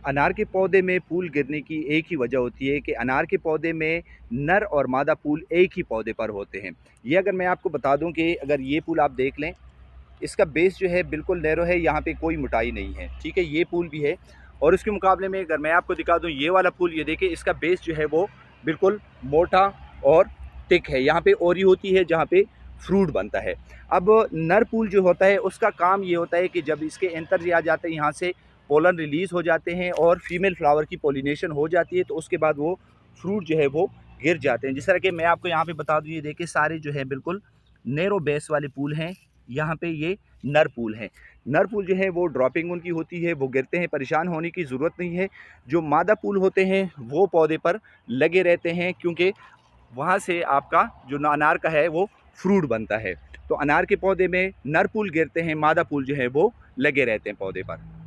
अनार के पौधे में फूल गिरने की एक ही वजह होती है कि अनार के पौधे में नर और मादा फूल एक ही पौधे पर होते हैं। ये अगर मैं आपको बता दूं कि अगर ये फूल आप देख लें, इसका बेस जो है बिल्कुल नैरो है, यहाँ पे कोई मोटाई नहीं है, ठीक है। ये फूल भी है और उसके मुकाबले में अगर मैं आपको दिखा दूं ये वाला फूल, ये देखिए इसका बेस जो है वो बिल्कुल मोटा और थिक है। यहाँ पे ओरी होती है जहाँ पे फ्रूट बनता है। अब नर फूल जो होता है उसका काम ये होता है कि जब इसके एंथर आ जाते हैं, यहाँ से पोलन रिलीज़ हो जाते हैं और फीमेल फ्लावर की पोलिनेशन हो जाती है, तो उसके बाद वो फ्रूट जो है वो गिर जाते हैं। जिस तरह कि मैं आपको यहाँ पे बता दूँ, ये देखिए सारे जो है बिल्कुल नैरो बेस वाले फूल हैं। यहाँ पे ये नर फूल हैं। नर फूल जो है वो ड्रॉपिंग उनकी होती है, वो गिरते हैं, परेशान होने की ज़रूरत नहीं है। जो मादा फूल होते हैं वो पौधे पर लगे रहते हैं, क्योंकि वहाँ से आपका जो अनार का है वो फ्रूट बनता है। तो अनार के पौधे में नर फूल गिरते हैं, मादा फूल जो है वो लगे रहते हैं पौधे पर।